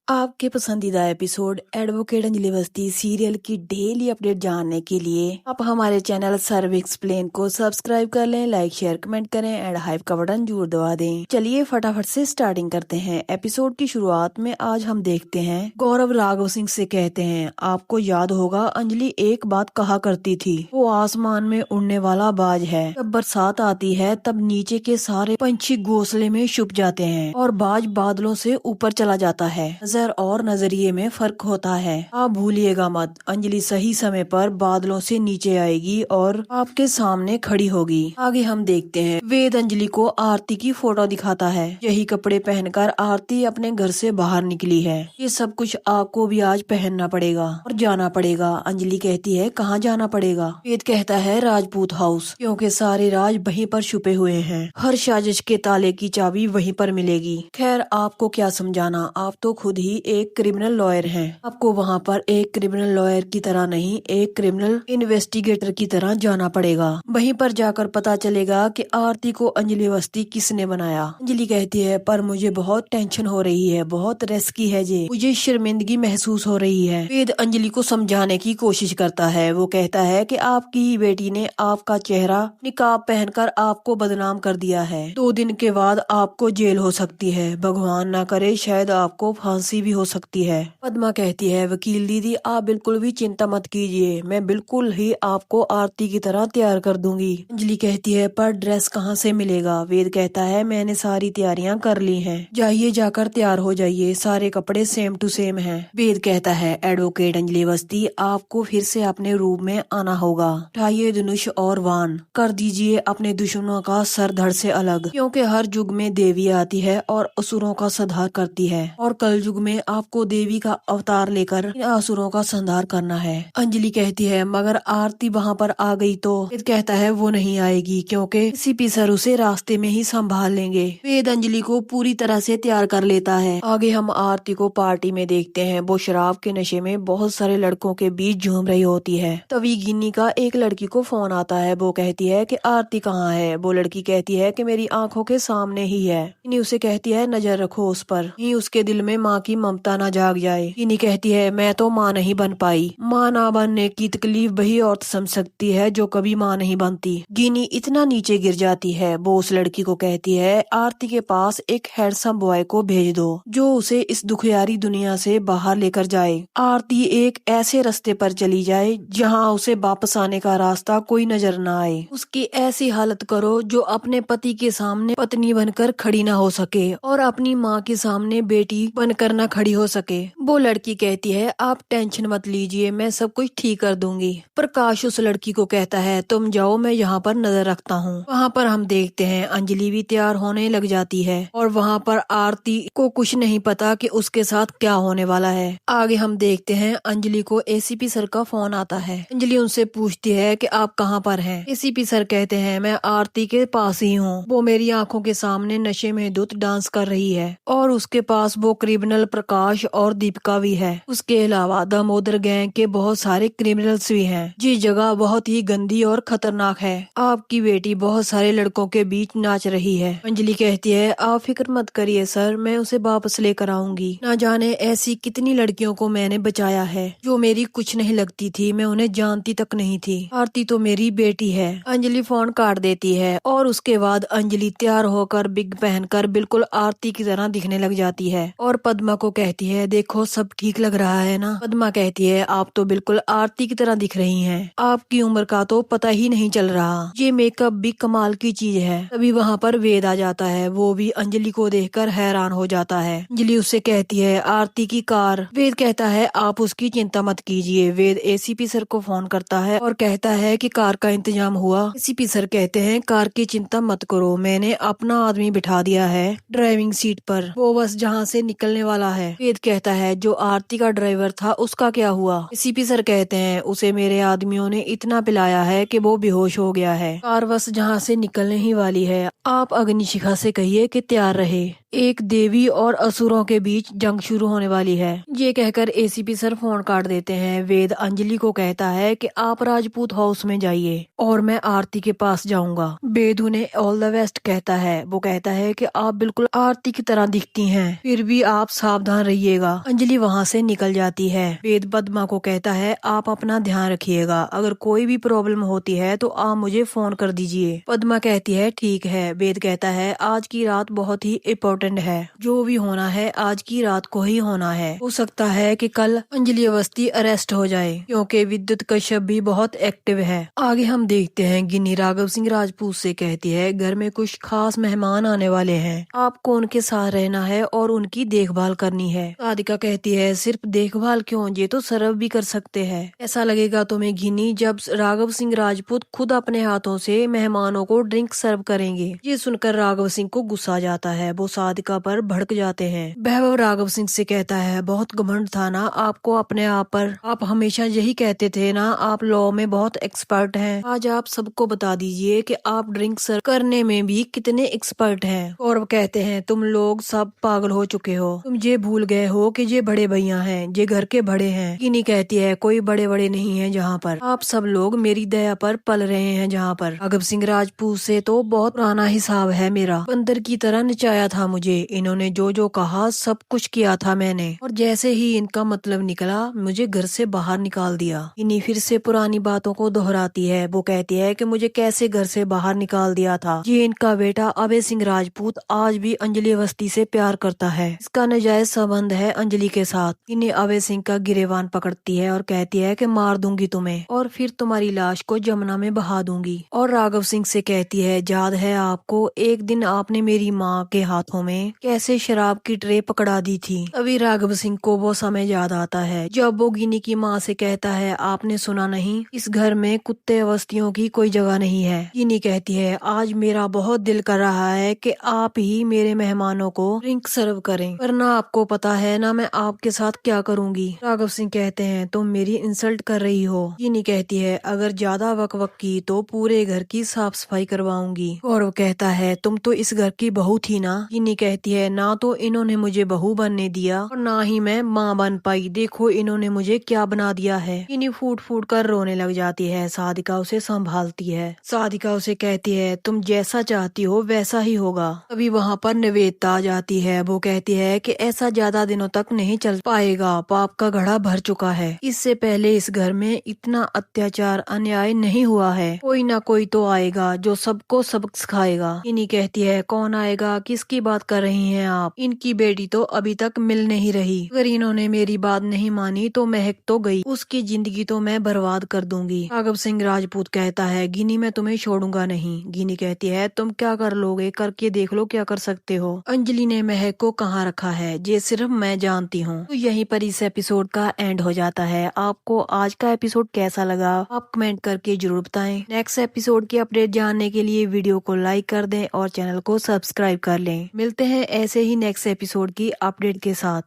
आपके पसंदीदा episode advocate Anjali Awasthi serial की डेली अपडेट जानने के लिए आप हमारे चैनल सर्व एक्सप्लेन को सब्सक्राइब कर लें, लाइक शेयर कमेंट करें एंड हाइप का बटन जरूर दबा दें। चलिए फटाफट से स्टार्टिंग करते हैं। एपिसोड की शुरुआत में आज हम देखते हैं गौरव राघव सिंह से कहते हैं, आपको याद होगा अंजलि एक बात कहा करती थी, वो आसमान में उड़ने वाला बाज है। जब बरसात आती है तब नीचे के सारे पंछी घोंसले में छुप जाते हैं और बाज बादलों से ऊपर चला जाता है। नजर और नजरिए में फर्क होता है। आप भूलिएगा मत, अंजलि सही समय पर बादलों से नीचे आएगी और आपके सामने खड़ी होगी। आगे हम देखते हैं वेद अंजलि को आरती की फोटो दिखाता है। यही कपड़े पहनकर आरती अपने घर से बाहर निकली है। ये सब कुछ आपको भी आज पहनना पड़ेगा और जाना पड़ेगा। अंजलि कहती है, कहाँ जाना पड़ेगा? वेद कहता है, राजपूत हाउस, क्योंकि सारे राज वहीं पर छुपे हुए हैं। हर साजिश के ताले की चाबी वहीं पर मिलेगी। खैर आपको क्या समझाना, आप तो खुद ही एक क्रिमिनल लॉयर हैं। आपको वहाँ पर एक क्रिमिनल लॉयर की तरह नहीं, एक क्रिमिनल इन्वेस्टिगेटर की तरह जाना पड़ेगा। वहीं पर जाकर पता चलेगा कि आरती को अंजलि अवस्थी किसने बनाया। अंजलि कहती है, पर मुझे बहुत टेंशन हो रही है, बहुत रिस्की है ये, मुझे शर्मिंदगी महसूस हो रही है। वेद अंजलि को समझाने की कोशिश करता है। वो कहता है कि आपकी ही बेटी ने आपका चेहरा निकाब पहनकर आपको बदनाम कर दिया है। 2 दिन के बाद आपको जेल हो सकती है, भगवान ना करे शायद आपको फांसी भी हो सकती है। पद्मा कहती है, वकील दीदी आप बिल्कुल भी चिंता मत कीजिए, मैं बिल्कुल ही आपको आरती की तरह तैयार कर दूंगी। अंजलि कहती है, पर ड्रेस कहाँ से मिलेगा? वेद कहता है, मैंने सारी तैयारियां कर ली हैं, जाइए जाकर तैयार हो जाइए, सारे कपड़े सेम टू सेम हैं। वेद कहता है, एडवोकेट अंजलि अवस्थी आपको फिर से अपने रूप में आना होगा। उठाइए धनुष और वान, कर दीजिए अपने दुश्मनों का सर धड़ से अलग, क्योंकि हर युग में देवी आती है और असुरों का संहार करती है और कल युग में आपको देवी का अवतार लेकर इन असुरों का संहार करना है। अंजलि कहती है, मगर आरती वहाँ पर आ गई तो? वेद कहता है, वो नहीं आएगी, क्योंकि सीपी सर उसे रास्ते में ही संभाल लेंगे। वेद अंजलि को पूरी तरह से तैयार कर लेता है। आगे हम आरती को पार्टी में देखते हैं। वो शराब के नशे में बहुत सारे लड़कों के बीच झूम रही होती है। तभी गिन्नी का एक लड़की को फोन आता है। वो कहती है कि आरती कहाँ है? वो लड़की कहती है कि मेरी आंखों के सामने ही है। गिन्नी उसे कहती है, नजर रखो उस पर, ही उसके दिल में माँ की ममता न जाग जाए। गिन्नी कहती है, मैं तो माँ नहीं बन पाई। माँ ना बनने की तकलीफ वही औरत समझ सकती है जो कभी माँ नहीं बनती। गिन्नी इतना नीचे गिर जाती है। वो उस लड़की को कहती है, आरती के पास एक हैंडसम बॉय को भेज दो जो उसे इस दुखियारी दुनिया से बाहर लेकर जाए। आरती एक ऐसे रास्ते पर चली जाए जहाँ उसे वापस आने का रास्ता कोई नजर न आए। उसकी ऐसी हालत करो जो अपने पति के सामने पत्नी बनकर खड़ी ना हो सके और अपनी माँ के सामने बेटी बनकर न खड़ी हो सके। वो लड़की कहती है, आप टेंशन मत लीजिए, मैं सब कुछ ठीक कर दूंगी। प्रकाश उस लड़की को कहता है, तुम जाओ, मैं यहाँ पर नजर रखता हूँ। वहाँ पर हम देखते हैं अंजलि भी तैयार होने लग जाती है और वहाँ पर आरती को कुछ नहीं पता कि उसके साथ क्या होने वाला है। आगे हम देखते हैं अंजलि को एसीपी सर का फोन आता है। अंजलि उनसे पूछती है कि आप कहाँ पर हैं? एसीपी सर कहते हैं, मैं आरती के पास ही हूँ, वो मेरी आंखों के सामने नशे में धुत डांस कर रही है और उसके पास वो क्रिमिनल प्रकाश और दीपिका भी है। उसके अलावा दामोदर गैंग के बहुत सारे क्रिमिनल्स भी हैं। ये जगह बहुत ही गंदी और खतरनाक है। आपकी बेटी बहुत सारे लड़कों के बीच नाच रही है। अंजलि कहती है, आप फिक्र मत करिए सर, मैं उसे वापस लेकर आऊंगी। ना जाने ऐसी कितनी लड़कियों को मैंने बचाया है जो मेरी कुछ नहीं लगती थी, मैं उन्हें जानती तक नहीं थी। आरती तो मेरी बेटी है। अंजलि फोन काट देती है और उसके बाद अंजलि तैयार होकर बिग पहनकर बिल्कुल आरती की तरह दिखने लग जाती है और पद्मा को कहती है, देखो सब ठीक लग रहा है ना? पद्मा कहती है, आप तो बिल्कुल आरती की तरह दिख रही हैं। आपकी उम्र का तो पता ही नहीं चल रहा। ये मेकअप भी कमाल की चीज है। तभी वहाँ पर वेद आ जाता है। वो भी अंजलि को देखकर हैरान हो जाता है। अंजलि उससे कहती है, आरती की कार। वेद कहता है, आप उसकी चिंता मत कीजिए। वेद एसीपी सर को फोन करता है और कहता है कि कार का इंतजाम हुआ। एसीपी सर कहते हैं, कार की चिंता मत करो, मैंने अपना आदमी बिठा दिया है ड्राइविंग सीट पर, वो बस जहाँ से निकलने वाला है। वेद कहता है, जो आरती का ड्राइवर था उसका क्या हुआ? एसीपी सर कहते हैं, उसे मेरे आदमियों ने इतना पिलाया है कि वो बेहोश हो गया है। कार बस जहाँ से निकलने ही वाली है, आप अग्निशिखा से कहिए कि तैयार रहे। एक देवी और असुरों के बीच जंग शुरू होने वाली है। ये कहकर एसीपी सर फोन काट देते हैं। वेद अंजलि को कहता है कि आप राजपूत हाउस में जाइए और मैं आरती के पास जाऊंगा। वेद उन्हें ऑल द बेस्ट कहता है। वो कहता है कि आप बिल्कुल आरती की तरह दिखती हैं, फिर भी आप सावधान रहिएगा। अंजलि वहाँ से निकल जाती है। वेद पद्मा को कहता है आप अपना ध्यान रखिएगा, अगर कोई भी प्रॉब्लम होती है तो आप मुझे फोन कर दीजिए। पद्मा कहती है ठीक है। वेद कहता है आज की रात बहुत ही इम्पोर्टेंट है, जो भी होना है आज की रात को ही होना है। हो सकता है कि कल अंजलि अवस्थी अरेस्ट हो जाए, क्योंकि विद्युत कश्यप भी बहुत एक्टिव है। आगे हम देखते हैं गिन्नी राघव सिंह राजपूत से कहती है घर में कुछ खास मेहमान आने वाले हैं, आपको उनके साथ रहना है और उनकी देखभाल करनी है। राधिका कहती है सिर्फ देखभाल क्यों, ये तो सर्व भी कर सकते हैं। ऐसा लगेगा तुम्हें गिन्नी जब राघव सिंह राजपूत खुद अपने हाथों से मेहमानों को ड्रिंक सर्व करेंगे। ये सुनकर राघव सिंह को गुस्सा जाता है। वो साधिका पर भड़क जाते हैं। वैभव राघव सिंह से कहता है बहुत घमंड था ना आपको अपने आप पर, आप हमेशा यही कहते थे ना आप लॉ में बहुत एक्सपर्ट हैं। आज आप सबको बता दीजिए कि आप ड्रिंक सर्व करने में भी कितने एक्सपर्ट हैं। और वो कहते हैं तुम लोग सब पागल हो चुके हो, तुम ये भूल गए हो कि ये बड़े भैया हैं, ये घर के बड़े हैं। गिनी कहती है कोई बड़े बड़े नहीं है जहाँ पर, आप सब लोग मेरी दया पर पल रहे हैं। जहाँ पर राघव सिंह राजपूत से तो बहुत पुराना हिसाब है मेरा, बंदर की तरह नचाया था मुझे, इन्होंने जो जो कहा सब कुछ किया था मैंने, और जैसे ही इनका मतलब निकला मुझे घर से बाहर निकाल दिया। इन्हीं फिर से पुरानी बातों को दोहराती है। वो कहती है कि मुझे कैसे घर से बाहर निकाल दिया था। ये इनका बेटा अभय सिंह राजपूत आज भी अंजलि अवस्थी से प्यार करता है, इसका नाजायज संबंध है अंजलि के साथ। इन्हें अभय सिंह का गिरेबान पकड़ती है और कहती है कि मार दूंगी तुम्हें और फिर तुम्हारी लाश को जमुना में बहा दूंगी। और राघव सिंह से कहती है याद है आपको एक दिन आपने मेरी माँ के हाथों में कैसे शराब की ट्रे पकड़ा दी थी। अभी राघव सिंह को वो समय याद आता है जब वो गिनी की माँ से कहता है आपने सुना नहीं, इस घर में कुत्ते अवस्थियों की कोई जगह नहीं है। गिनी कहती है आज मेरा बहुत दिल कर रहा है कि आप ही मेरे मेहमानों को ड्रिंक सर्व करें, वरना आपको पता है ना मैं आपके साथ क्या करूंगी। राघव सिंह कहते हैं तुम मेरी इंसल्ट कर रही हो। गिनी कहती है अगर ज्यादा वक वक की तो पूरे घर की साफ सफाई करवाऊंगी। गौरव कहता है तुम तो इस घर की बहू थी ना। गिनी कहती है ना तो इन्होंने मुझे बहू बनने दिया और ना ही मैं माँ बन पाई, देखो इन्होंने मुझे क्या बना दिया है। गिनी फूट फूट कर रोने लग जाती है। साधिका उसे संभालती है। साधिका उसे कहती है तुम जैसा चाहती हो वैसा ही होगा। अभी वहाँ पर निवेदिता आ जाती है। वो कहती है कि ऐसा ज्यादा दिनों तक नहीं चल पाएगा, पाप का घड़ा भर चुका है, इससे पहले इस घर में इतना अत्याचार अन्याय नहीं हुआ है, कोई ना कोई तो आएगा जो सबको सबक सिखाएगा। इन्हीं कहती है कौन आएगा, किसकी बात कर रही हैं आप, इनकी बेटी तो अभी तक मिल नहीं रही, अगर इन्होंने मेरी बात नहीं मानी तो महक तो गई, उसकी जिंदगी तो मैं बर्बाद कर दूंगी। राघव सिंह राजपूत कहता है गिनी मैं तुम्हें छोड़ूंगा नहीं। गिनी कहती है तुम क्या कर लोगे, करके देख लो क्या कर सकते हो। अंजलि ने महक को कहाँ रखा है ये सिर्फ मैं जानती हूँ। तो यहीं पर इस एपिसोड का एंड हो जाता है। आपको आज का एपिसोड कैसा लगा आप कमेंट करके जरूर बताएं। नेक्स्ट एपिसोड की अपडेट जानने के लिए वीडियो को लाइक कर दें और चैनल को सब्सक्राइब कर लें। मिलते हैं ऐसे ही नेक्स्ट एपिसोड की अपडेट के साथ।